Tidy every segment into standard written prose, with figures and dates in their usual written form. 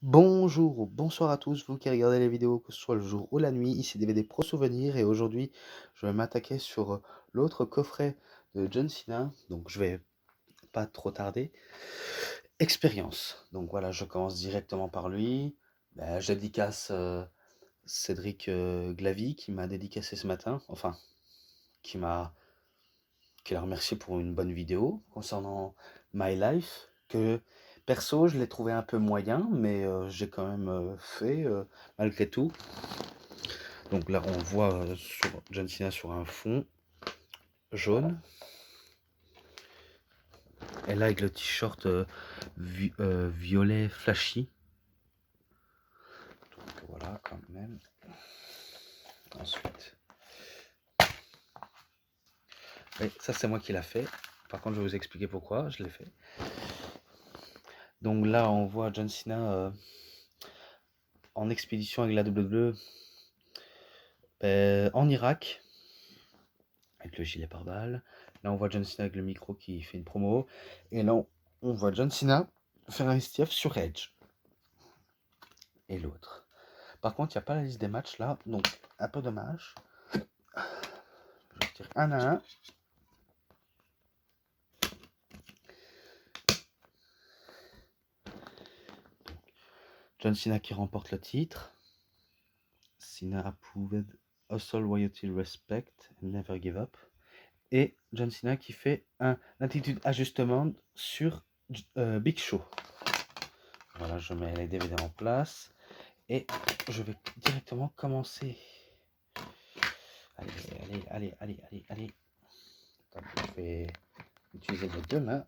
Bonjour ou bonsoir à tous, vous qui regardez les vidéos, que ce soit le jour ou la nuit, ici DVD Pro Souvenirs et aujourd'hui je vais m'attaquer sur l'autre coffret de John Cena, donc je vais pas trop tarder. Expérience, donc voilà, je commence directement par lui. Je dédicace Cédric Glavy qui m'a dédicacé ce matin, enfin qui m'a remercié pour une bonne vidéo concernant My Life, que perso je l'ai trouvé un peu moyen, mais j'ai quand même fait malgré tout. Donc là on voit sur John Cena sur un fond jaune, et là avec le t-shirt violet flashy. Donc voilà quand même. Ensuite, oui, ça c'est moi qui l'a fait. Par contre je vais vous expliquer pourquoi je l'ai fait. Donc là on voit John Cena en expédition avec la WWE en Irak, avec le gilet pare-balles. Là, on voit John Cena avec le micro qui fait une promo. Et là, on voit John Cena faire un STF sur Edge. Et l'autre. Par contre, il n'y a pas la liste des matchs là, donc un peu dommage. Je vais dire un à un. John Cena qui remporte le titre. Cena approved hustle, loyalty, respect, and never give up. Et John Cena qui fait un attitude ajustement sur Big Show. Voilà, je mets les DVD en place et je vais directement commencer. Allez. Je vais utiliser mes deux mains.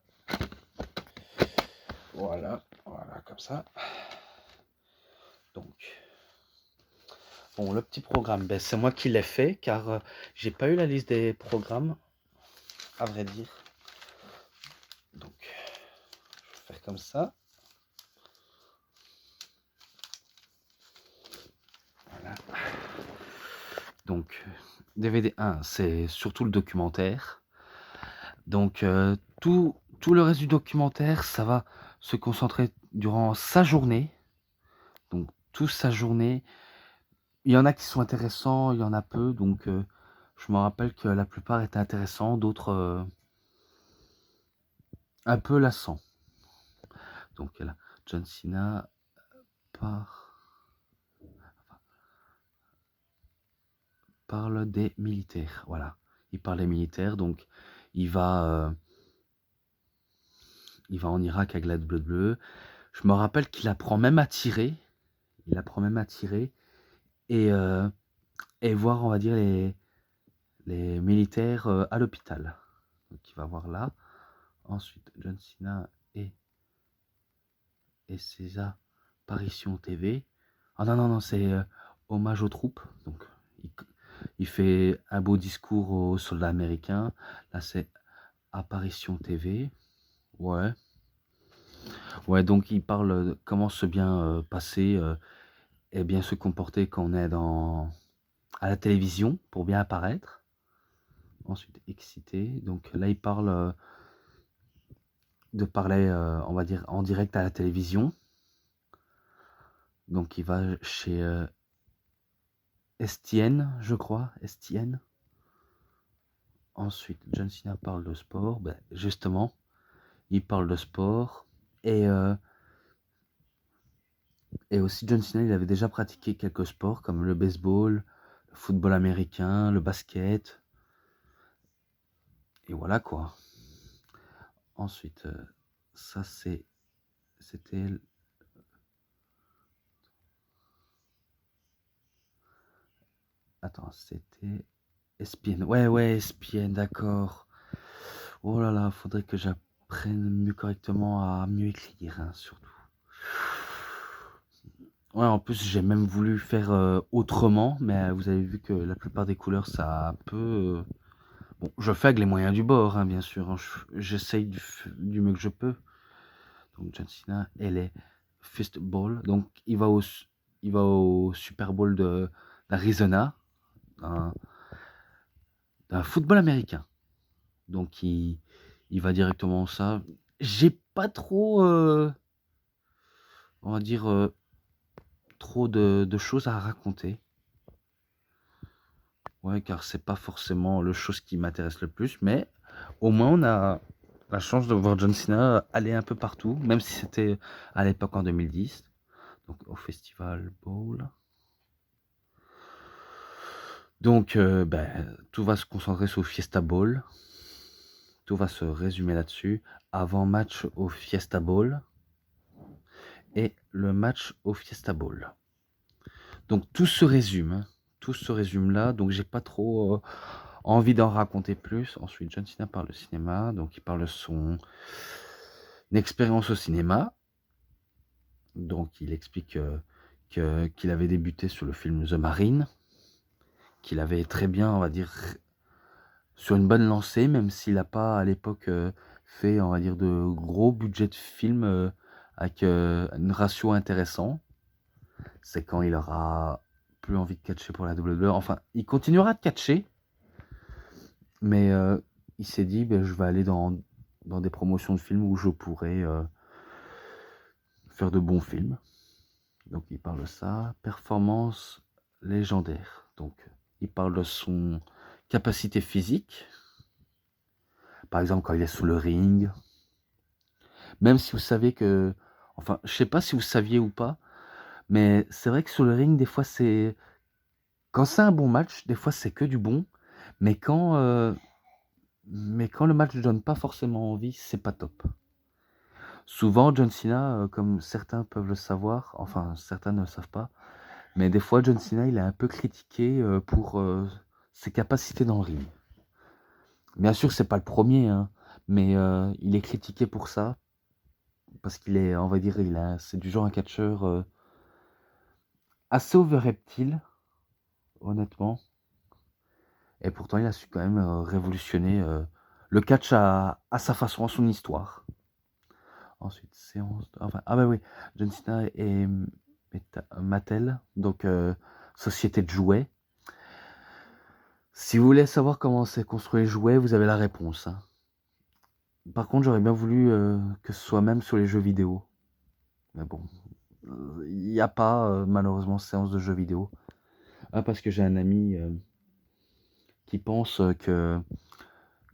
Voilà, comme ça. Donc, bon, le petit programme, c'est moi qui l'ai fait car j'ai pas eu la liste des programmes, à vrai dire. Donc, je vais faire comme ça. Voilà. Donc, DVD 1, c'est surtout le documentaire. Donc, tout le reste du documentaire, ça va se concentrer durant sa journée. Donc, toute sa journée. Il y en a qui sont intéressants, il y en a peu. Donc, je me rappelle que la plupart étaient intéressants, d'autres un peu lassants. Donc, là, John Cena parle des militaires. Voilà. Il parle des militaires. Donc, il va en Irak avec la WWE. Je me rappelle qu'il apprend même à tirer. Et voir, on va dire, les militaires à l'hôpital. Donc, il va voir là. Ensuite, John Cena et ses apparitions TV. Ah non, c'est hommage aux troupes. Donc, il fait un beau discours aux soldats américains. Là, c'est apparition TV. Ouais, donc il parle de comment se bien passer et bien se comporter quand on est à la télévision pour bien apparaître. Ensuite, excité. Donc là, il parle de parler, on va dire, en direct à la télévision. Donc, il va chez Estienne, je crois. Estienne. Ensuite, John Cena parle de sport. Justement, il parle de sport. Et aussi, John Cena, il avait déjà pratiqué quelques sports comme le baseball, le football américain, le basket. Et voilà quoi. Ensuite, ça c'était... Attends, c'était ESPN. Ouais, ESPN, d'accord. Oh là là, faudrait que j'apprenne mieux correctement à mieux écrire, hein, surtout. Ouais, en plus, j'ai même voulu faire autrement, mais vous avez vu que la plupart des couleurs, ça peut... Bon, je fais avec les moyens du bord, hein, bien sûr. Hein. J'essaye du mieux que je peux. Donc, John Cena, elle est Fistball. Donc, il va au Super Bowl d'Arizona, d'un football américain. Donc, il va directement ça. J'ai pas trop, on va dire, trop de choses à raconter. Ouais, car c'est pas forcément le chose qui m'intéresse le plus, mais au moins on a la chance de voir John Cena aller un peu partout, même si c'était à l'époque en 2010, donc au Festival Bowl. Donc tout va se concentrer sur le Fiesta Bowl, tout va se résumer là-dessus. Avant-match au Fiesta Bowl et le match au Fiesta Bowl. Donc tout se résume, hein. Tout se résume là, donc j'ai pas trop envie d'en raconter plus. Ensuite, John Cena parle de cinéma, donc il parle de son expérience au cinéma. Donc il explique qu'il avait débuté sur le film The Marine, qu'il avait très bien, on va dire, sur une bonne lancée, même s'il n'a pas à l'époque fait, on va dire, de gros budgets de film avec une ratio intéressant. C'est quand il aura plus envie de catcher pour la WWE. Enfin, il continuera de catcher, mais il s'est dit, je vais aller dans des promotions de films où je pourrais faire de bons films. Donc il parle de ça. Performance légendaire. Donc il parle de son capacité physique. Par exemple, quand il est sous le ring. Même si vous savez que... Enfin, je sais pas si vous saviez ou pas, mais c'est vrai que sur le ring, des fois, c'est... Quand c'est un bon match, des fois, c'est que du bon. Mais quand le match ne donne pas forcément envie, c'est pas top. Souvent, John Cena, comme certains peuvent le savoir, enfin, certains ne le savent pas, mais des fois, John Cena, il est un peu critiqué pour ses capacités dans le ring. Bien sûr, c'est pas le premier, hein, mais il est critiqué pour ça, parce qu'il est, on va dire, c'est du genre un catcheur assez over-reptile, honnêtement. Et pourtant, il a su quand même révolutionner le catch à sa façon, à son histoire. Ensuite, séance... Enfin, ah bah oui, John Cena et Mattel, donc société de jouets. Si vous voulez savoir comment c'est construit les jouets, vous avez la réponse, hein. Par contre, j'aurais bien voulu que ce soit même sur les jeux vidéo. Mais bon, il n'y a pas malheureusement séance de jeux vidéo. Ah, parce que j'ai un ami qui pense que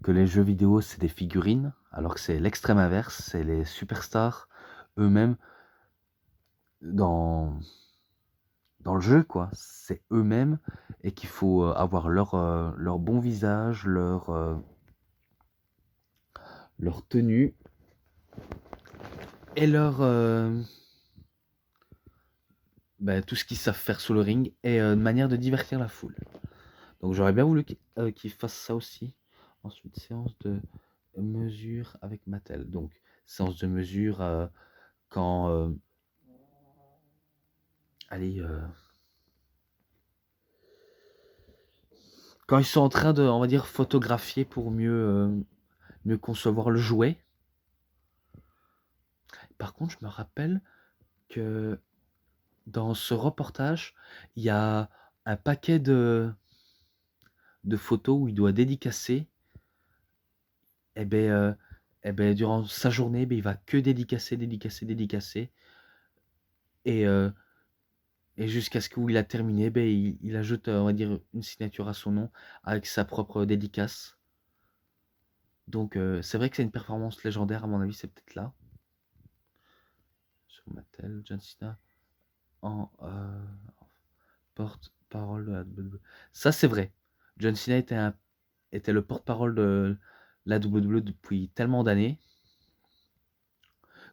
les jeux vidéo c'est des figurines, alors que c'est l'extrême inverse, c'est les superstars eux-mêmes dans le jeu, quoi. C'est eux-mêmes et qu'il faut avoir leur bon visage, leur tenue et tout ce qu'ils savent faire sous le ring et une manière de divertir la foule. Donc j'aurais bien voulu qu'ils fassent ça aussi. Ensuite, séance de mesure avec Mattel. Donc, séance de mesure quand... quand ils sont en train de, on va dire, photographier pour mieux concevoir le jouet. Par contre, je me rappelle que dans ce reportage, il y a un paquet de photos où il doit dédicacer. Durant sa journée, il va que dédicacer. Et, jusqu'à ce qu'il a terminé, il ajoute, on va dire, une signature à son nom avec sa propre dédicace. Donc c'est vrai que c'est une performance légendaire, à mon avis, c'est peut-être là. Sur Mattel, John Cena en porte-parole de la WWE. Ça, c'est vrai. John Cena était le porte-parole de la WWE depuis tellement d'années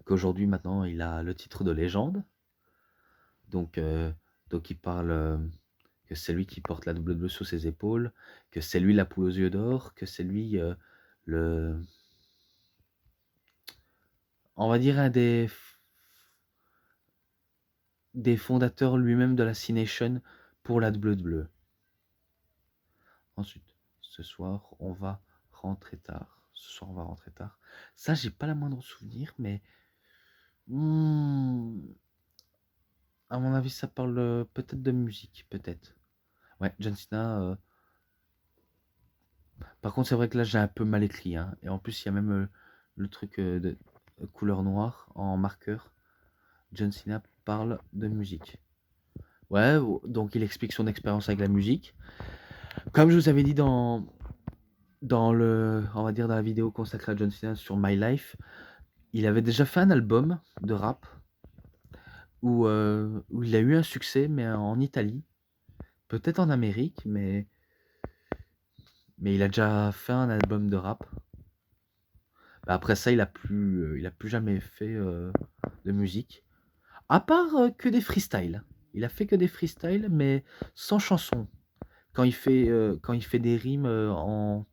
qu'aujourd'hui, maintenant, il a le titre de légende. Donc il parle que c'est lui qui porte la WWE sur ses épaules, que c'est lui la poule aux yeux d'or, que c'est lui on va dire un des fondateurs lui-même de la C-Nation pour la WWE. Ensuite, ce soir, on va rentrer tard. Ça, j'ai pas la moindre souvenir, mais à mon avis, ça parle peut-être de musique, peut-être. Ouais, John Cena. Par contre, c'est vrai que là, j'ai un peu mal écrit, hein. Et en plus, il y a même le truc de couleur noire en marqueur. John Cena parle de musique. Ouais, donc il explique son expérience avec la musique. Comme je vous avais dit on va dire dans la vidéo consacrée à John Cena sur My Life, il avait déjà fait un album de rap où il a eu un succès, mais en Italie, peut-être en Amérique, mais il a déjà fait un album de rap. Bah, après ça, il a plus jamais fait de musique. À part que des freestyles. Il a fait que des freestyles, mais sans chanson. Quand il fait des rimes en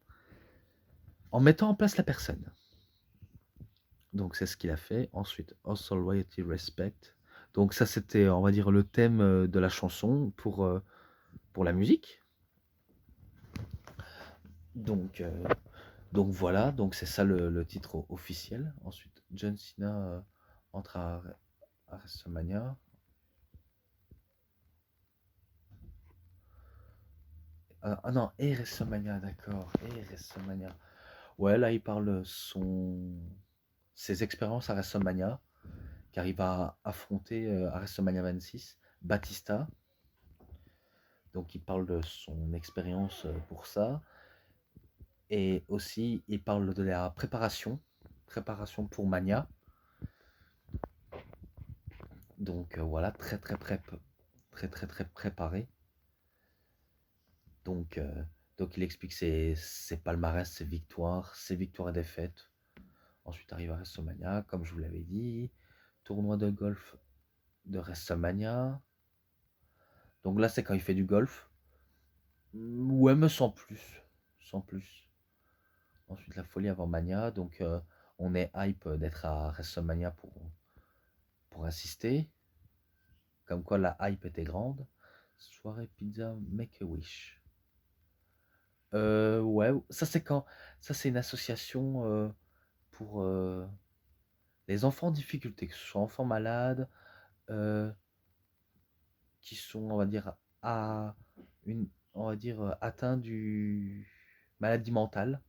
mettant en place la personne. Donc c'est ce qu'il a fait. Ensuite, Hustle, Loyalty, Respect. Donc ça, c'était, on va dire, le thème de la chanson pour la musique. Donc, euh, donc voilà, donc c'est ça le titre officiel. Ensuite, John Cena entre à WrestleMania. Ah non, et WrestleMania, d'accord. Et WrestleMania. Ouais, là, il parle ses expériences à WrestleMania, car il va affronter à WrestleMania 26 Batista. Donc, il parle de son expérience pour ça. Et aussi, il parle de la préparation pour Mania. Donc, voilà, très préparé. Donc, euh, donc il explique ses palmarès, ses victoires et défaites. Ensuite arrive à WrestleMania, comme je vous l'avais dit. Tournoi de golf de WrestleMania. Donc là, c'est quand il fait du golf. Ouais, mais sans plus. Sans plus. Ensuite, la folie avant Mania. Donc, on est hype d'être à WrestleMania pour assister. Comme quoi, la hype était grande. Soirée pizza Make-A-Wish. Ouais, ça c'est quand? Ça, c'est une association pour les enfants en difficulté, que ce soit enfants malades, euh, qui sont, on va dire, à on va dire, atteints du maladie mentale.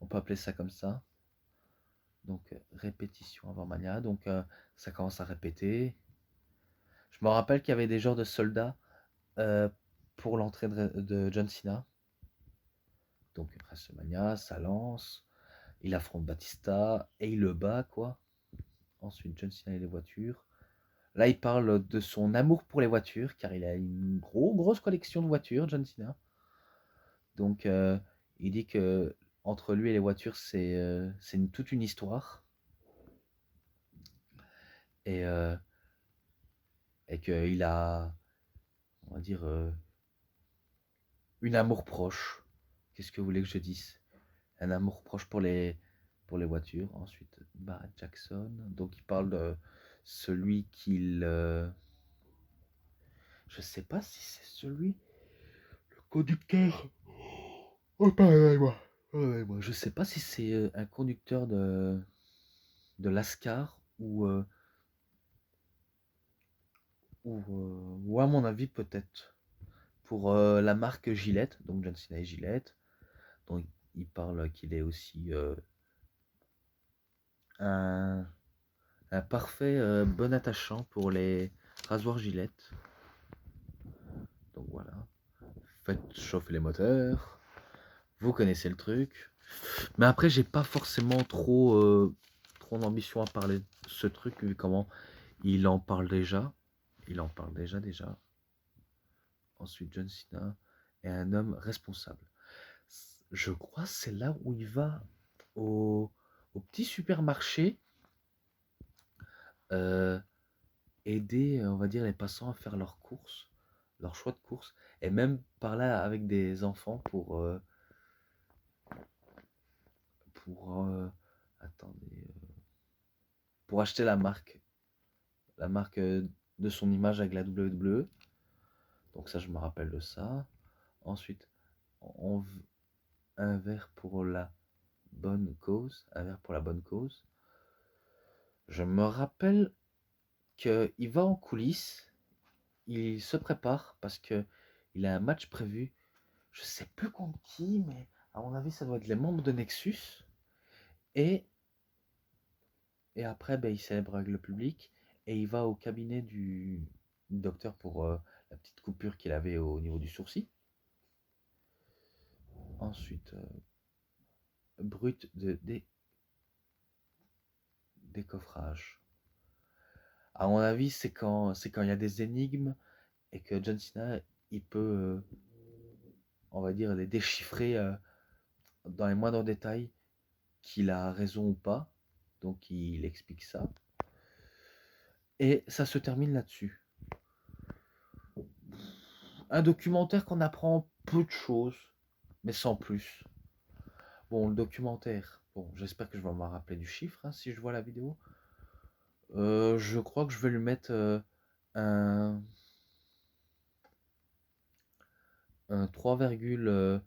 On peut appeler ça comme ça. Donc, répétition avant mania. Donc, ça commence à répéter. Je me rappelle qu'il y avait des genres de soldats euh, pour l'entrée de John Cena. Donc, WrestleMania, ça lance. Il affronte Batista et il le bat, quoi. Ensuite, John Cena et les voitures. Là, il parle de son amour pour les voitures, car il a une grosse collection de voitures, John Cena. Donc, il dit que entre lui et les voitures, c'est toute une histoire. Et, euh, et qu'il a, on va dire, une amour proche. Qu'est-ce que vous voulez que je dise? Un amour proche pour les voitures. Ensuite, Barrett Jackson. Donc, il parle de celui qu'il. Je sais pas si c'est celui. Le conducteur. Oh, pardonnez-moi. Pardonnez-moi. Je sais pas si c'est un conducteur de l'Ascar ou à mon avis peut-être pour la marque Gillette, donc John Cena et Gillette. Donc il parle qu'il est aussi un, un parfait bon attachant pour les rasoirs Gillette. Donc voilà, faites chauffer les moteurs, vous connaissez le truc. Mais après j'ai pas forcément trop d'ambition à parler de ce truc vu comment il en parle déjà. Il en parle déjà. Ensuite, John Cena est un homme responsable. Je crois que c'est là où il va au, au petit supermarché euh, aider, on va dire, les passants à faire leurs courses, leurs choix de courses, et même par là avec des enfants pour attendez, pour acheter la marque de son image avec la WWE. Donc ça, je me rappelle de ça. Ensuite, on, un verre pour la bonne cause, un verre pour la bonne cause. Je me rappelle qu'il va en coulisses, il se prépare parce que il a un match prévu. Je sais plus contre qui, mais à mon avis, ça doit être les membres de Nexus. Et, et après, ben, il célèbre avec le public et il va au cabinet docteur pour la petite coupure qu'il avait au niveau du sourcil. Ensuite, brut de décoffrage. À mon avis, c'est quand il y a des énigmes et que John Cena, il peut, on va dire, les déchiffrer dans les moindres détails, qu'il a raison ou pas. Donc il explique ça. Et ça se termine là-dessus. Un documentaire qu'on apprend peu de choses, mais sans plus. Bon, le documentaire, bon, j'espère que je vais m'en rappeler du chiffre hein, si je vois la vidéo. Je crois que je vais lui mettre un, un 3, un,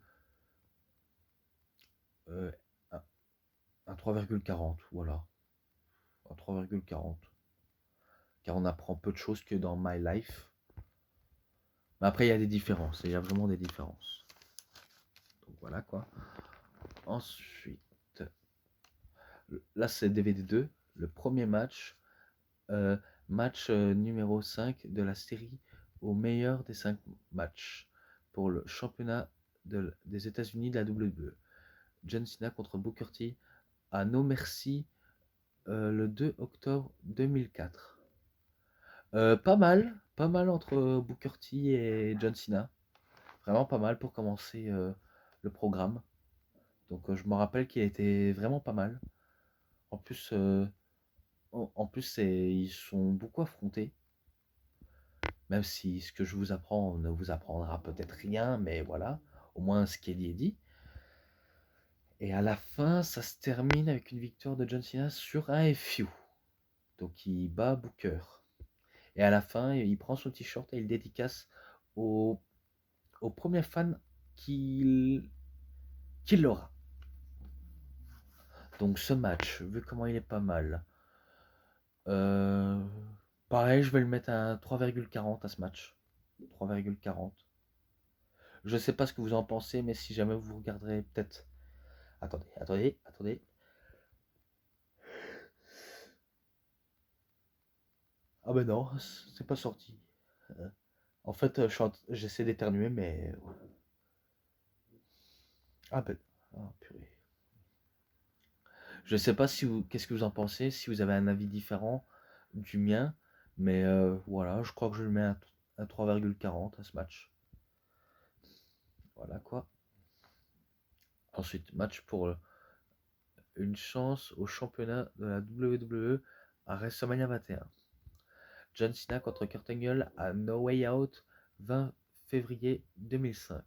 un 3,40, voilà. Un 3,40. Car on apprend peu de choses que dans My Life. Mais après, il y a des différences. Il y a vraiment des différences. Donc voilà quoi. Ensuite, là c'est DVD 2, le premier match. Match numéro 5 de la série au meilleur des 5 matchs pour le championnat des États-Unis de la WWE. John Cena contre Booker T à No Mercy le 2 octobre 2004. Pas mal entre Booker T et John Cena. Vraiment pas mal pour commencer le programme. Donc je me rappelle qu'il était vraiment pas mal. En plus, ils sont beaucoup affrontés. Même si ce que je vous apprends ne vous apprendra peut-être rien, mais voilà, au moins ce qui est dit est dit. Et à la fin, ça se termine avec une victoire de John Cena sur un FU. Donc il bat Booker. Et à la fin, il prend son t-shirt et il dédicace au, au premier fan qu'il l'aura. Donc ce match, vu comment il est pas mal, euh, pareil, je vais le mettre à 3,40 à ce match. 3,40. Je sais pas ce que vous en pensez, mais si jamais vous regarderez peut-être. Attendez. Ah ben non, c'est pas sorti. Euh, En fait, j'essaie d'éternuer, mais. Ah ben. Ah, purée. Je sais pas si vous. Qu'est-ce que vous en pensez, si vous avez un avis différent du mien, mais voilà, je crois que je le mets à 3,40 à ce match. Voilà quoi. Ensuite, match pour une chance au championnat de la WWE à WrestleMania 21. John Cena contre Kurt Angle à No Way Out, 20 février 2005.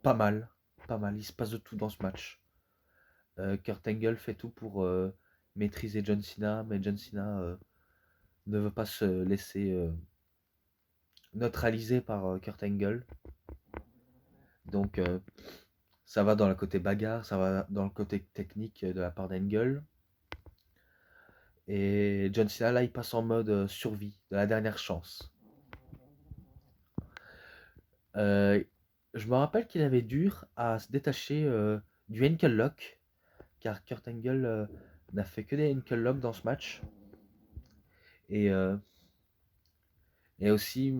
Pas mal, pas mal. Il se passe de tout dans ce match. Kurt Angle fait tout pour maîtriser John Cena, mais John Cena ne veut pas se laisser neutraliser par Kurt Angle. Donc ça va dans le côté bagarre, ça va dans le côté technique de la part d'Angle. Et John Cena, là, il passe en mode survie, de la dernière chance. Je me rappelle qu'il avait dur à se détacher du ankle lock, car Kurt Angle n'a fait que des ankle lock dans ce match. Et, euh, et aussi,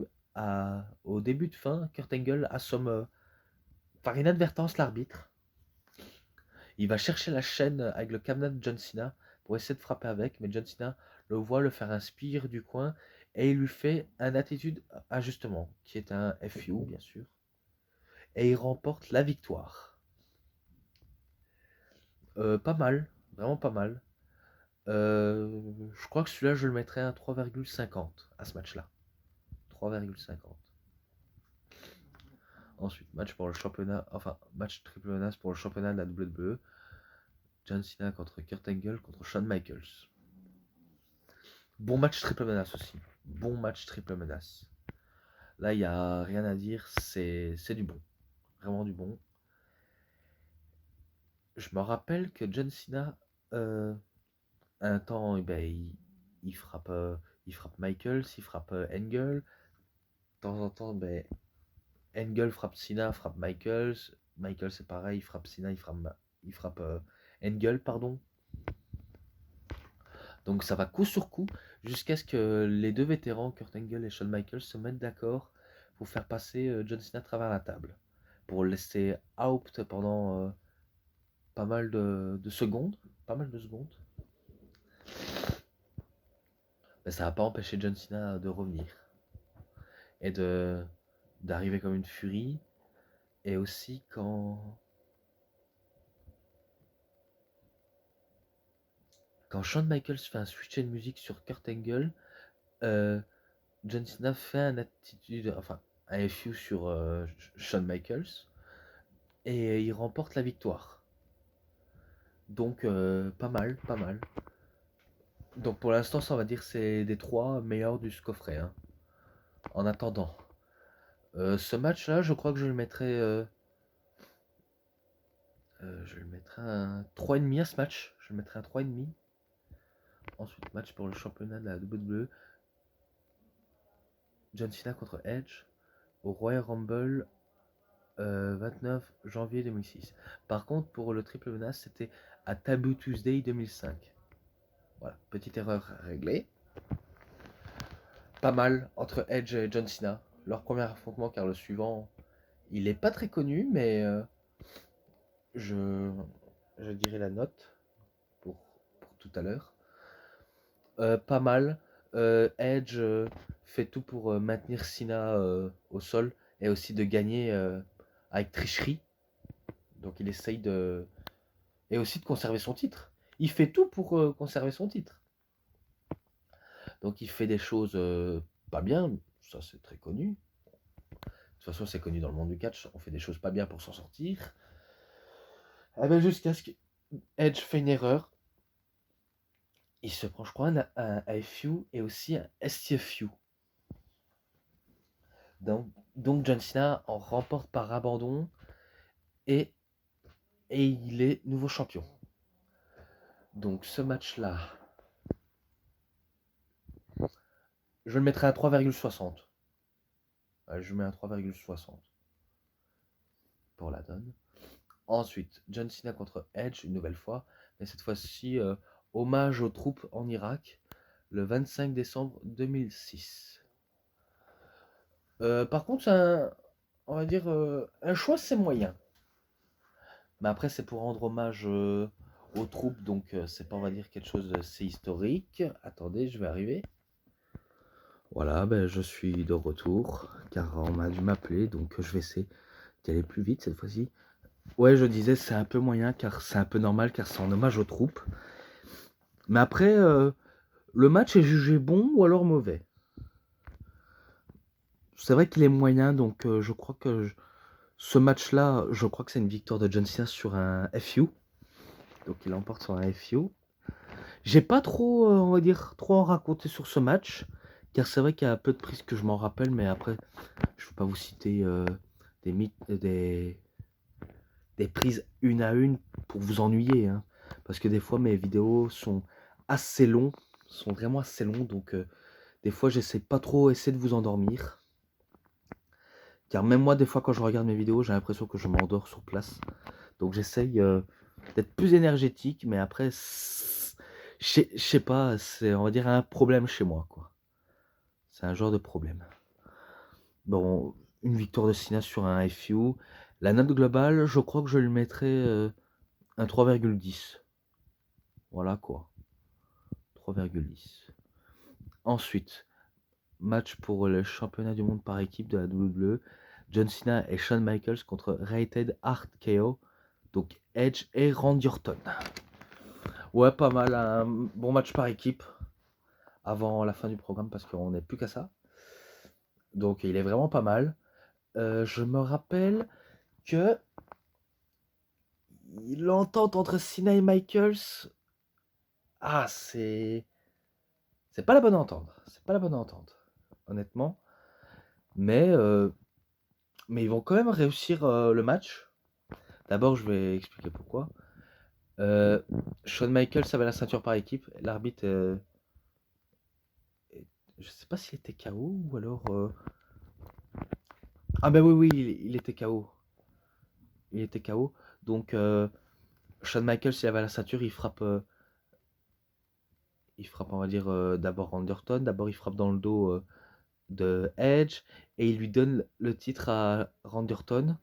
au début de fin, Kurt Angle assomme par inadvertance l'arbitre. Il va chercher la chaîne avec le cadenas de John Cena pour essayer de frapper avec, mais John Cena le voit le faire un spear du coin et il lui fait un attitude ajustement, qui est un FU bien sûr. Et il remporte la victoire. Pas mal, vraiment pas mal. Je crois que celui-là, je le mettrais à 3,50 à ce match-là. 3,50. Ensuite, match pour le championnat, enfin, match triple menace pour le championnat de la WWE. John Cena contre Kurt Angle contre Shawn Michaels. Bon match triple menace aussi. Bon match triple menace. Là, il n'y a rien à dire, c'est du bon. Vraiment du bon. Je me rappelle que John Cena, un temps, eh ben, il frappe Michaels, il frappe Angle. De temps en temps, ben, Angle frappe Cena, frappe Michaels. Michaels, c'est pareil, il frappe Cena, il frappe Angle, pardon. Donc ça va coup sur coup jusqu'à ce que les deux vétérans, Kurt Angle et Shawn Michaels, se mettent d'accord pour faire passer John Cena à travers la table. Pour le laisser out pendant pas mal de secondes. Pas mal de secondes. Mais ça n'a pas empêché John Cena de revenir. Et d'arriver comme une furie. Et aussi quand Shawn Michaels fait un switch de musique sur Kurt Angle, euh, John Cena fait un FU sur Shawn Michaels et il remporte la victoire. Donc pas mal, pas mal. Donc pour l'instant, ça on va dire c'est des trois meilleurs du coffret. Hein. En attendant, ce match-là, je crois que je le mettrai un 3,5 à ce match. Je le mettrai un 3,5. Ensuite, match pour le championnat de la WWE. John Cena contre Edge au Royal Rumble 29 janvier 2006. Par contre, pour le triple menace, c'était à Taboo Tuesday 2005. Voilà, petite erreur réglée. Pas mal entre Edge et John Cena. Leur premier affrontement, car le suivant, il est pas très connu, mais je, je dirais la note pour tout à l'heure. Pas mal. Edge fait tout pour maintenir Cena au sol et aussi de gagner avec tricherie. Donc il essaye de... Et aussi de conserver son titre. Il fait tout pour conserver son titre. Donc il fait des choses pas bien, ça c'est très connu. De toute façon c'est connu dans le monde du catch, on fait des choses pas bien pour s'en sortir. Eh ben, jusqu'à ce que Edge fait une erreur. Il se prend je crois un AFU et aussi un STFU. Donc John Cena en remporte par abandon et, et il est nouveau champion. Donc ce match-là, je le mettrai à 3,60. Je mets un 3,60 pour la donne. Ensuite, John Cena contre Edge, une nouvelle fois, mais cette fois-ci, hommage aux troupes en Irak, le 25 décembre 2006. Par contre, on va dire, un choix, c'est moyen. Mais après, c'est pour rendre hommage aux troupes, donc c'est pas, on va dire, quelque chose de assez historique. Attendez, je vais arriver. Voilà, ben, je suis de retour, car on m'a dû m'appeler, donc je vais essayer d'y aller plus vite cette fois-ci. Ouais, je disais, c'est un peu moyen, car c'est un peu normal, car c'est en hommage aux troupes. Mais après, le match est jugé bon ou alors mauvais. C'est vrai qu'il est moyen, donc je crois que ce match-là, je crois que c'est une victoire de John Cena sur un FU. Donc il emporte sur un FU. J'ai pas trop, on va dire, trop en raconter sur ce match, car c'est vrai qu'il y a peu de prises que je m'en rappelle, mais après, je ne vais pas vous citer des prises une à une pour vous ennuyer, hein, parce que des fois mes vidéos sont assez longues, sont vraiment assez longues, donc des fois j'essaie pas trop essayer de vous endormir, car même moi des fois quand je regarde mes vidéos j'ai l'impression que je m'endors sur place, donc j'essaye d'être plus énergétique, mais après je sais pas, c'est on va dire un problème chez moi quoi. C'est un genre de problème. Bon, une victoire de Cena sur un FU. La note globale, je crois que je lui mettrais un 3,10. Voilà quoi. 3,10. Ensuite, match pour le championnat du monde par équipe de la WWE. John Cena et Shawn Michaels contre Rated RKO. Donc Edge et Randy Orton. Ouais, pas mal. Un bon match par équipe avant la fin du programme parce qu'on n'est plus qu'à ça. Donc il est vraiment pas mal. Je me rappelle que l'entente entre Cena et Michaels, c'est pas la bonne entente. C'est pas la bonne entente, honnêtement. Mais ils vont quand même réussir le match. D'abord, je vais expliquer pourquoi. Shawn Michaels avait la ceinture par équipe. L'arbitre, je sais pas s'il était KO ou alors. Ah ben oui, il était KO. Il était KO. Donc Shawn Michaels, il avait la ceinture, il frappe. il frappe, on va dire, d'abord Randerton. D'abord, il frappe dans le dos de Edge et il lui donne le titre à Randerton.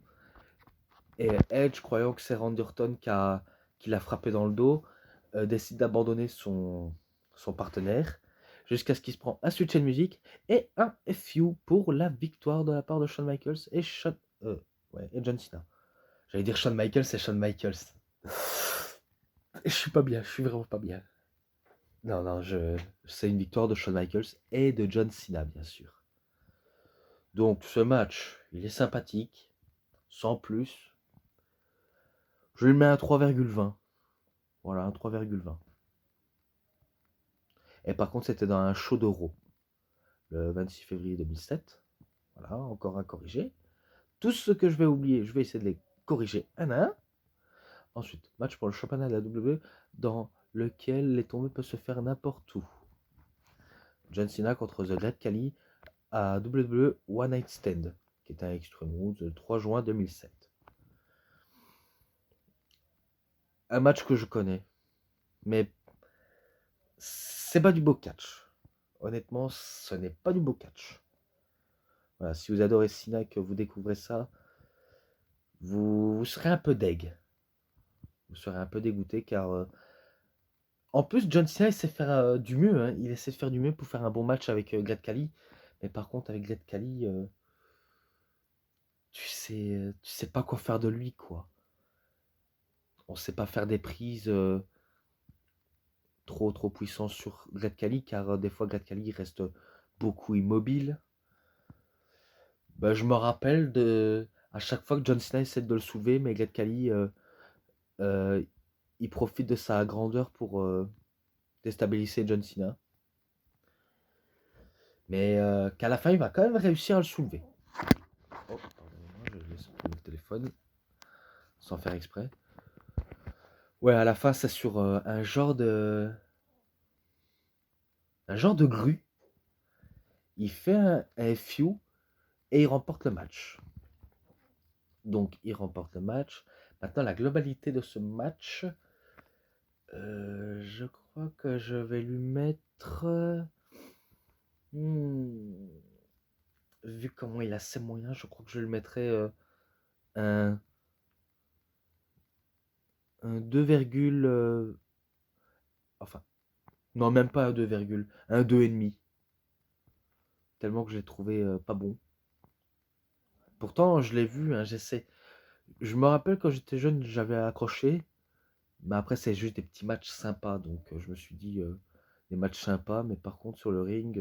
Et Edge, croyant que c'est Randerton qui l'a frappé dans le dos, décide d'abandonner son partenaire jusqu'à ce qu'il se prend un switch de musique et un FU pour la victoire de la part de Shawn Michaels et John Cena. J'allais dire Shawn Michaels et Shawn Michaels. Je suis pas bien, je suis vraiment pas bien. Non, non, c'est une victoire de Shawn Michaels et de John Cena, bien sûr. Donc, ce match, il est sympathique, sans plus. Je lui mets un 3,20. Voilà, un 3,20. Et par contre, c'était dans un show d'Euro, le 26 février 2007. Voilà, encore un corrigé. Tout ce que je vais oublier, je vais essayer de les corriger un à un. Ensuite, match pour le championnat de la WWE, dans lequel les tombées peuvent se faire n'importe où. John Cena contre The Great Khali à WWE One Night Stand, qui est un Extreme Rules le 3 juin 2007. Un match que je connais, mais c'est pas du beau catch. Honnêtement, ce n'est pas du beau catch. Voilà, si vous adorez Cena, que vous découvrez ça, vous serez un peu deg. Vous serez un peu dégoûté car en plus John Cena il sait faire du mieux, hein. Il essaie de faire du mieux pour faire un bon match avec Great Khali. Mais par contre avec Great Khali, tu sais pas quoi faire de lui, quoi. On sait pas faire des prises trop puissantes sur Great Khali car des fois Great Khali reste beaucoup immobile. Bah, je me rappelle à chaque fois que John Cena essaie de le soulever, mais Great Khali euh, il profite de sa grandeur pour déstabiliser John Cena. Mais qu'à la fin, il va quand même réussir à le soulever. Oh, pardonnez-moi, je laisse tomber le téléphone sans faire exprès. Ouais, à la fin, c'est sur un genre de grue. Il fait un FU et il remporte le match. Donc, il remporte le match. Maintenant, la globalité de ce match, je crois que je vais lui mettre... vu comment il a ses moyens, je crois que je lui mettrai un 2, enfin, non, même pas un 2, un 2,5. Tellement que je l'ai trouvé pas bon. Pourtant, je l'ai vu, hein, j'essaie. Je me rappelle quand j'étais jeune, j'avais accroché. Mais après, c'est juste des petits matchs sympas. Donc, je me suis dit, des matchs sympas. Mais par contre, sur le ring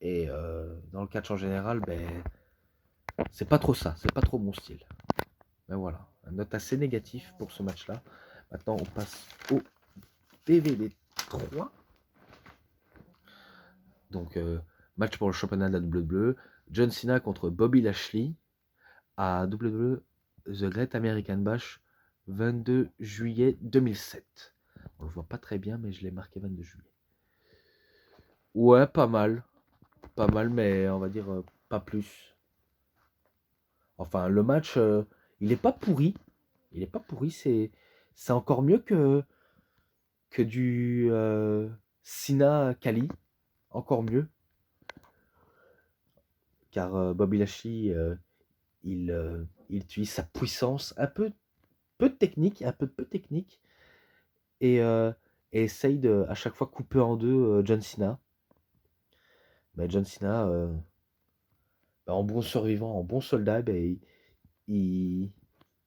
et dans le catch en général, ben, c'est pas trop ça. C'est pas trop mon style. Mais voilà, une note assez négative pour ce match-là. Maintenant, on passe au DVD 3. Donc, match pour le championnat de la WWE. John Cena contre Bobby Lashley à WWE The Great American Bash 22 juillet 2007. On le voit pas très bien, mais je l'ai marqué 22 juillet. Ouais, pas mal. Pas mal, mais on va dire pas plus. Enfin, le match, il est pas pourri. Il est pas pourri, c'est encore mieux que du Cena Kali. Encore mieux. Car Bobby Lashley, il utilise sa puissance, peu de technique, un peu technique, et, essaye de à chaque fois couper en deux John Cena. Mais John Cena, bah, en bon survivant, en bon soldat, bah, il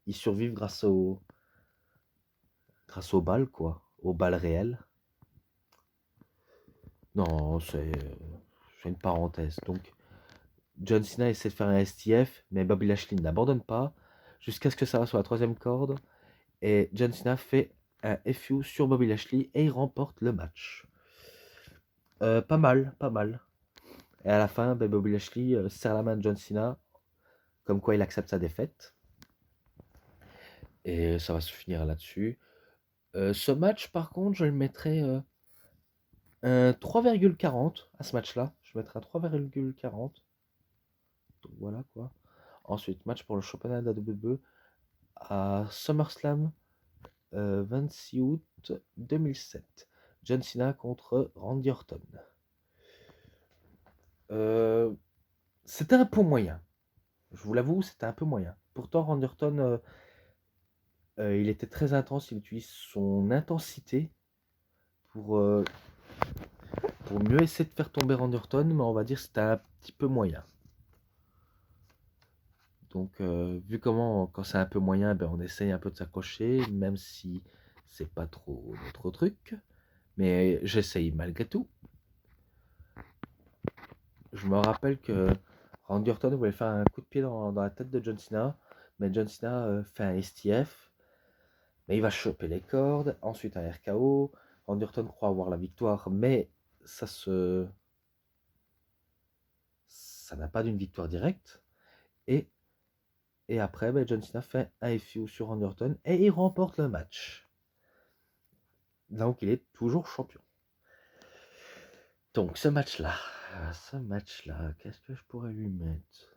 survit grâce aux balles, quoi, aux balles réelles. Non, c'est une parenthèse. Donc, John Cena essaie de faire un STF, mais Bobby Lashley n'abandonne pas, jusqu'à ce que ça va sur la troisième corde. Et John Cena fait un FU sur Bobby Lashley et il remporte le match. Pas mal, pas mal. Et à la fin, ben, Bobby Lashley serre la main de John Cena, comme quoi il accepte sa défaite. Et ça va se finir là-dessus. Ce match, par contre, je le mettrais un 3,40 à ce match-là. Je mettrais un 3,40. Donc voilà quoi. Ensuite, match pour le championnat de la WWE à SummerSlam 26 août 2007. John Cena contre Randy Orton. C'était un peu moyen. Je vous l'avoue, c'était un peu moyen. Pourtant, Randy Orton, il était très intense. Il utilise son intensité pour mieux essayer de faire tomber Randy Orton, mais on va dire que c'était un petit peu moyen. Donc, vu comment, quand c'est un peu moyen, ben, on essaye un peu de s'accrocher, même si c'est pas trop notre truc. Mais j'essaye malgré tout. Je me rappelle que Randy Orton voulait faire un coup de pied dans la tête de John Cena, mais John Cena fait un STF, mais il va choper les cordes, ensuite un RKO. Randy Orton croit avoir la victoire, mais ça n'a pas d'une victoire directe. Et après, ben, John Cena fait un FU sur Randy Orton et il remporte le match. Donc il est toujours champion. Donc ce match-là, qu'est-ce que je pourrais lui mettre?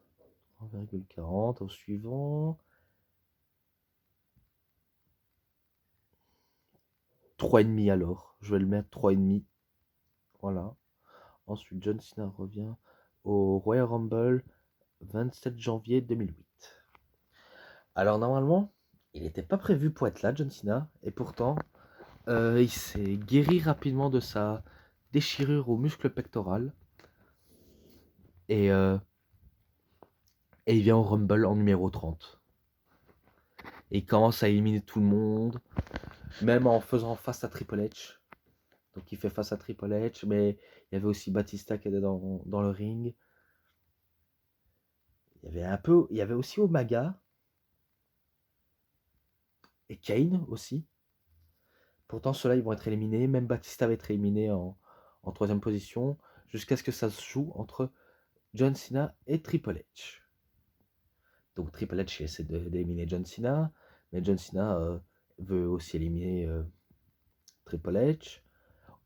3,40 au suivant. 3,5 alors. Je vais le mettre 3,5. Voilà. Ensuite, John Cena revient au Royal Rumble 27 janvier 2008. Alors normalement, il n'était pas prévu pour être là, John Cena, et pourtant, il s'est guéri rapidement de sa déchirure au muscle pectoral. Et il vient au Rumble en numéro 30. Et il commence à éliminer tout le monde, même en faisant face à Triple H. Donc il fait face à Triple H, mais il y avait aussi Batista qui était dans le ring. Il y avait aussi Omega et Kane aussi. Pourtant, ceux-là, ils vont être éliminés. Même Batista va être éliminé en troisième position, jusqu'à ce que ça se joue entre John Cena et Triple H. Donc Triple H il essaie d'éliminer John Cena, mais John Cena veut aussi éliminer Triple H.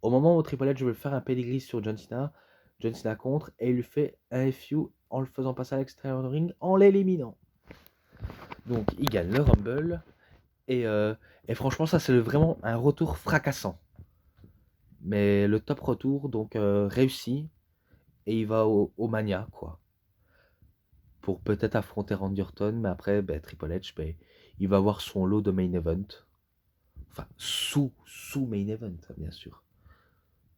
Au moment où Triple H veut faire un pedigree sur John Cena contre et il lui fait un FU en le faisant passer à l'extérieur du ring en l'éliminant. Donc il gagne le Rumble et franchement ça c'est vraiment un retour fracassant. Mais le top retour donc réussi et il va au Mania quoi. Pour peut-être affronter Randy Orton, mais après Triple H il va avoir son lot de main event. Enfin sous main event bien sûr.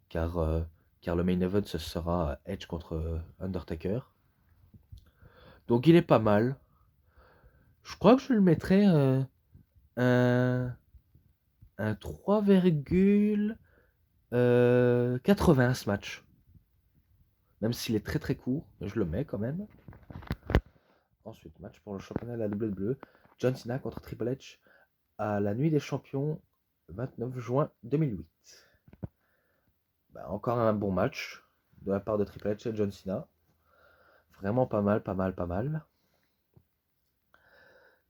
Car le main event ce sera Edge contre Undertaker. Donc il est pas mal. Je crois que je le mettrais un 3,80 ce match. Même s'il est très très court, je le mets quand même. Ensuite, match pour le championnat de la WWE. John Cena contre Triple H à la nuit des champions, 29 juin 2008. Encore un bon match de la part de Triple H et John Cena. Vraiment pas mal, pas mal, pas mal.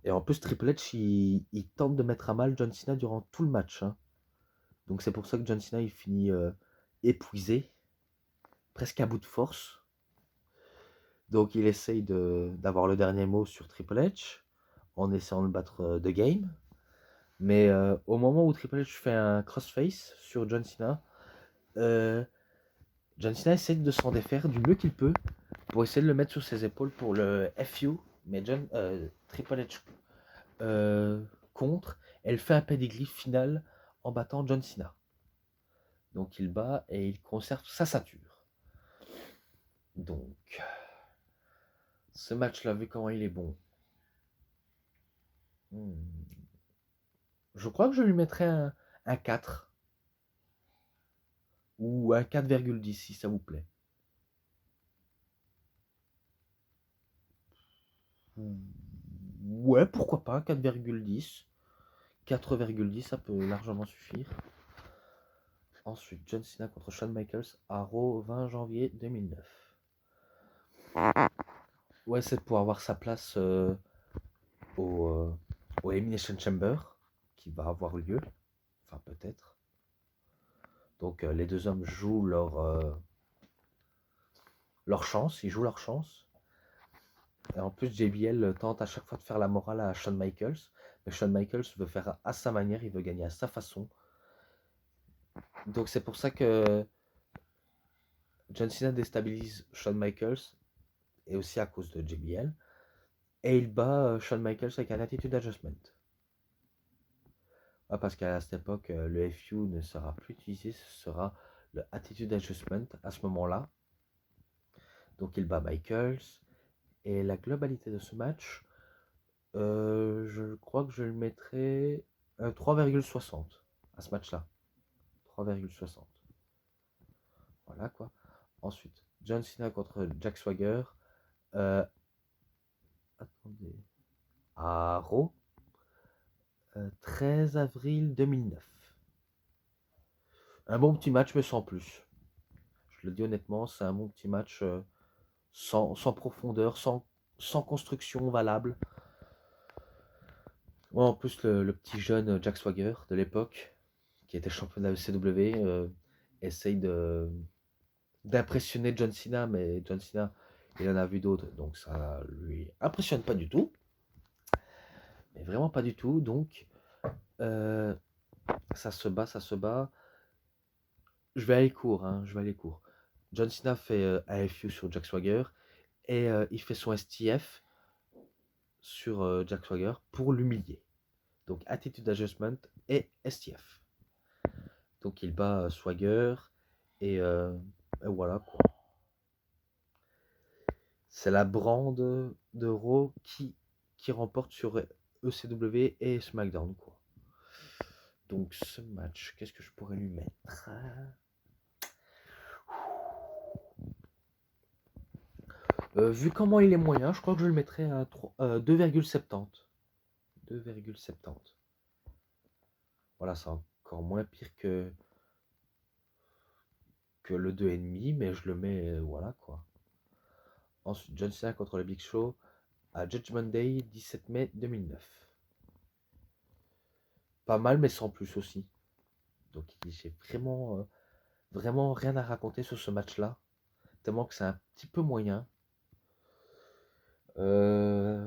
Et en plus, Triple H, il tente de mettre à mal John Cena durant tout le match. Hein. Donc c'est pour ça que John Cena, il finit épuisé, presque à bout de force. Donc il essaye d'avoir le dernier mot sur Triple H, en essayant de le battre de game. Mais au moment où Triple H fait un crossface sur John Cena, John Cena essaie de s'en défaire du mieux qu'il peut pour essayer de le mettre sur ses épaules pour le FU. Mais Triple H contre, elle fait un pedigree final en battant John Cena. Donc il bat et il conserve sa ceinture. Donc, ce match-là, vu comment il est bon, je crois que je lui mettrais un 4 ou un 4,10 si ça vous plaît. Ouais, pourquoi pas, 4,10. 4,10, ça peut largement suffire. Ensuite, John Cena contre Shawn Michaels à Raw 20 janvier 2009. Ouais, c'est pour avoir sa place au Elimination Chamber qui va avoir lieu. Enfin, peut-être. Donc, les deux hommes jouent leur chance. Ils jouent leur chance. Et en plus, JBL tente à chaque fois de faire la morale à Shawn Michaels. Mais Shawn Michaels veut faire à sa manière, il veut gagner à sa façon. Donc c'est pour ça que John Cena déstabilise Shawn Michaels, et aussi à cause de JBL. Et il bat Shawn Michaels avec un attitude adjustment. Ah, parce qu'à cette époque, le FU ne sera plus utilisé, ce sera le attitude adjustment à ce moment-là. Donc il bat Michaels. Et la globalité de ce match, je crois que je le mettrais 3,60 à ce match-là. 3,60. Voilà quoi. Ensuite, John Cena contre Jack Swagger. Euh, attendez. À Raw. 13 avril 2009. Un bon petit match, mais sans plus. Je le dis honnêtement, c'est un bon petit match sans profondeur, sans construction valable. Ouais, en plus, le petit jeune Jack Swagger de l'époque, qui était champion de la ECW, essaye d'impressionner John Cena, mais John Cena, il en a vu d'autres, donc ça lui impressionne pas du tout. Mais vraiment pas du tout, donc euh, ça se bat, ça se bat. Je vais aller court, hein, je vais aller court. John Cena fait un FU sur Jack Swagger, et il fait son STF sur Jack Swagger pour l'humilier. Donc Attitude Adjustment et STF. Donc il bat Swagger, et voilà quoi. C'est la brande de Raw qui remporte sur ECW et SmackDown quoi. Donc ce match, qu'est-ce que je pourrais lui mettre? Vu comment il est moyen, je crois que je le mettrais à 2,70. 2,70. Voilà, c'est encore moins pire que le 2,5, mais je le mets, voilà quoi. Ensuite, John Cena contre le Big Show à Judgment Day, 17 mai 2009. Pas mal, mais sans plus aussi. Donc j'ai vraiment rien à raconter sur ce match-là. Tellement que c'est un petit peu moyen. Je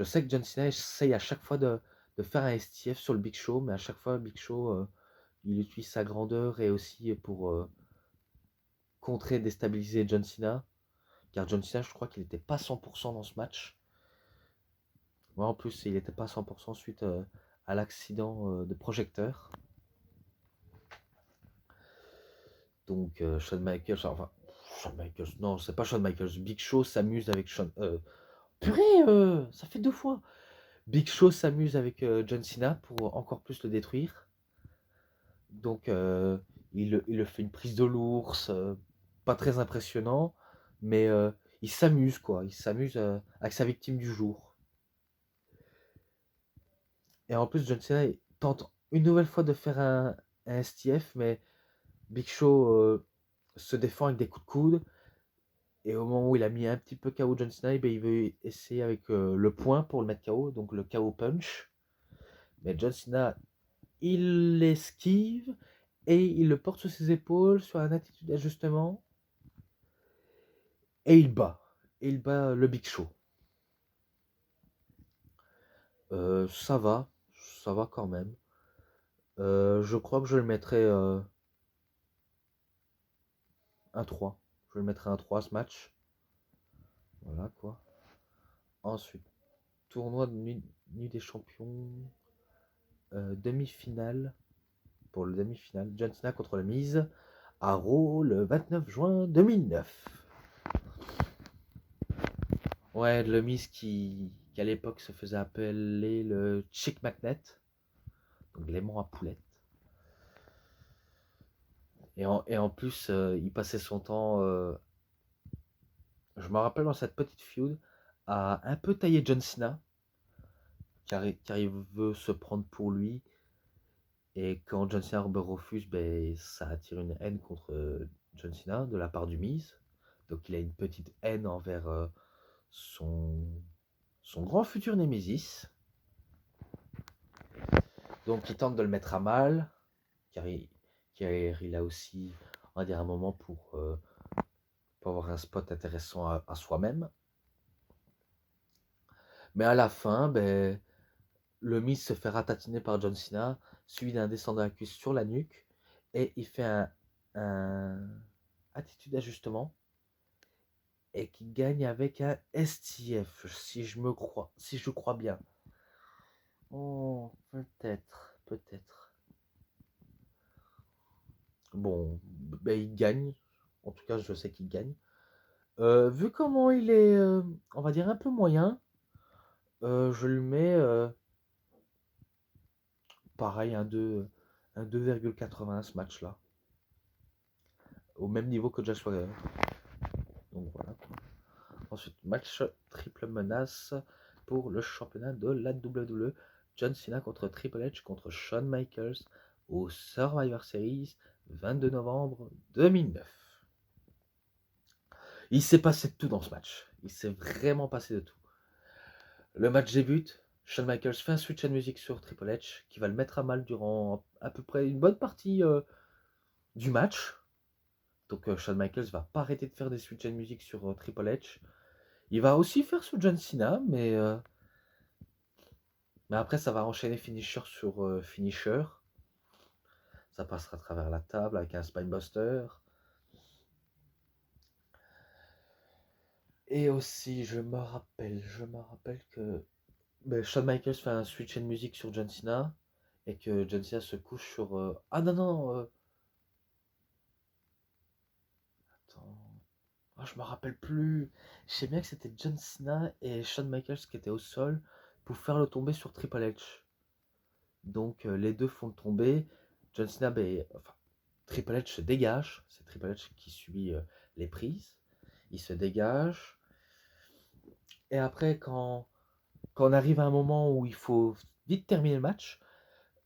sais que John Cena essaye à chaque fois de faire un STF sur le Big Show, mais à chaque fois, le Big Show, il utilise sa grandeur et aussi pour contrer et déstabiliser John Cena. Car John Cena, je crois qu'il n'était pas 100% dans ce match. Ouais, en plus, il n'était pas 100% suite à l'accident de projecteur. Donc, Shawn Michaels, enfin, Shawn Michaels, non, c'est pas Shawn Michaels. Big Show s'amuse avec Shawn. Purée, ça fait 2 fois. Big Show s'amuse avec John Cena pour encore plus le détruire. Donc, il le fait une prise de l'ours, pas très impressionnant, mais il s'amuse, quoi. Il s'amuse avec sa victime du jour. Et en plus, John Cena tente une nouvelle fois de faire un STF, mais Big Show se défend avec des coups de coude. Et au moment où il a mis un petit peu KO John Cena, ben, il veut essayer avec le poing pour le mettre KO, donc le KO punch. Mais John Cena, il l'esquive et il le porte sur ses épaules, sur une attitude d'ajustement. Et il bat. Et il bat le Big Show. Ça va quand même. Je crois que je le mettrai un 3. Je le mettrai un 3 ce match. Voilà quoi. Ensuite, tournoi de nuit des champions. Demi-finale. Pour le demi-finale, John Cena contre le Miz à Raw le 29 juin 2009. Ouais, le Miz qui à l'époque se faisait appeler le Chick Magnet, donc l'aimant à poulette. Et en plus, il passait son temps, je me rappelle dans cette petite feud, à un peu tailler John Cena, car il veut se prendre pour lui. Et quand John Cena refuse, ben, ça attire une haine contre John Cena de la part du Miz. Donc il a une petite haine envers son, son grand futur Némésis. Donc il tente de le mettre à mal, car il a aussi, on va dire, un moment pour avoir un spot intéressant à soi-même. Mais à la fin, le Miz se fait ratatiner par John Cena, suivi d'un descendant à la cuisse sur la nuque, et il fait un attitude d'ajustement et qui gagne avec un STF, si je crois bien. Oh, peut-être, peut-être. Bon, il gagne. En tout cas, je sais qu'il gagne. Vu comment il est, on va dire un peu moyen, je lui mets pareil un 2,80 ce match-là, au même niveau que Josh Swagger. Donc voilà. Ensuite, match triple menace pour le championnat de la WWE. John Cena contre Triple H contre Shawn Michaels au Survivor Series 22 novembre 2009. Il s'est passé de tout dans ce match. Il s'est vraiment passé de tout. Le match débute. Shawn Michaels fait un switch de musique sur Triple H qui va le mettre à mal durant à peu près une bonne partie du match. Donc Shawn Michaels va pas arrêter de faire des switches de musique sur Triple H. Il va aussi faire sur John Cena, mais après ça va enchaîner finisher sur finisher. Ça passera à travers la table avec un spinebuster. Et aussi, je me rappelle que Shawn Michaels fait un switch de musique sur John Cena et que John Cena se couche sur. Ah non, non, attends. Ah, je me rappelle plus. Je sais bien que c'était John Cena et Shawn Michaels qui étaient au sol pour faire le tomber sur Triple H. Donc les deux font le tomber. John Cena, enfin, Triple H se dégage. C'est Triple H qui subit les prises. Il se dégage. Et après, quand on arrive à un moment où il faut vite terminer le match,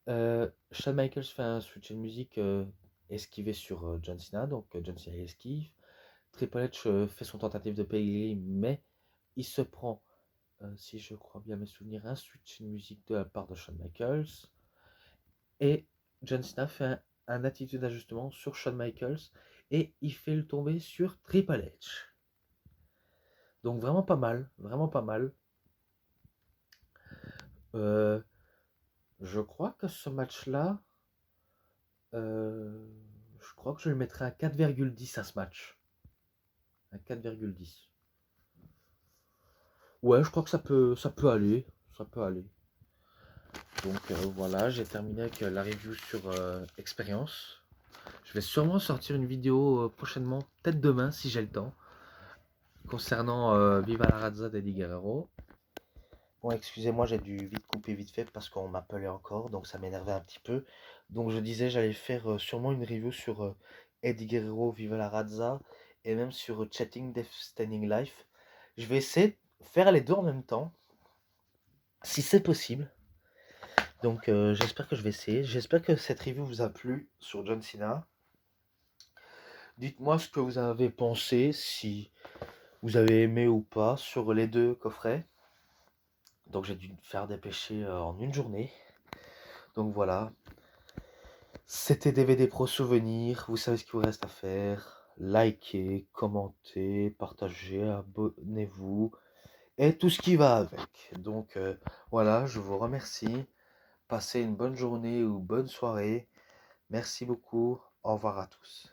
Shawn Michaels fait un switch de musique esquivé sur John Cena. Donc John Cena esquive. Triple H fait son tentative de pedigree, mais il se prend, si je crois bien mes souvenirs, un switch de musique de la part de Shawn Michaels. Et John Cena fait un attitude d'ajustement sur Shawn Michaels et il fait le tomber sur Triple H. Donc vraiment pas mal, vraiment pas mal. Euh, je crois que ce match-là, je crois que je le mettrais à 4,10 à ce match. À 4,10. Ouais, je crois que ça peut aller. Ça peut aller. Donc voilà, j'ai terminé avec la review sur Expérience. Je vais sûrement sortir une vidéo prochainement, peut-être demain si j'ai le temps, concernant Viva la Razza d'Eddie Guerrero. Bon, excusez-moi, j'ai dû vite couper vite fait parce qu'on m'appelait encore, donc ça m'énervait un petit peu. Donc je disais, j'allais faire sûrement une review sur Eddie Guerrero, Viva la Razza, et même sur Chatting Death Standing Life. Je vais essayer de faire les deux en même temps, si c'est possible. Donc j'espère que je vais essayer. J'espère que cette review vous a plu sur John Cena. Dites-moi ce que vous avez pensé, si vous avez aimé ou pas sur les deux coffrets. Donc j'ai dû faire dépêcher en une journée. Donc voilà. C'était DVD Pro Souvenir. Vous savez ce qu'il vous reste à faire. Likez, commentez, partagez, abonnez-vous. Et tout ce qui va avec. Donc voilà, je vous remercie. Passez une bonne journée ou bonne soirée. Merci beaucoup. Au revoir à tous.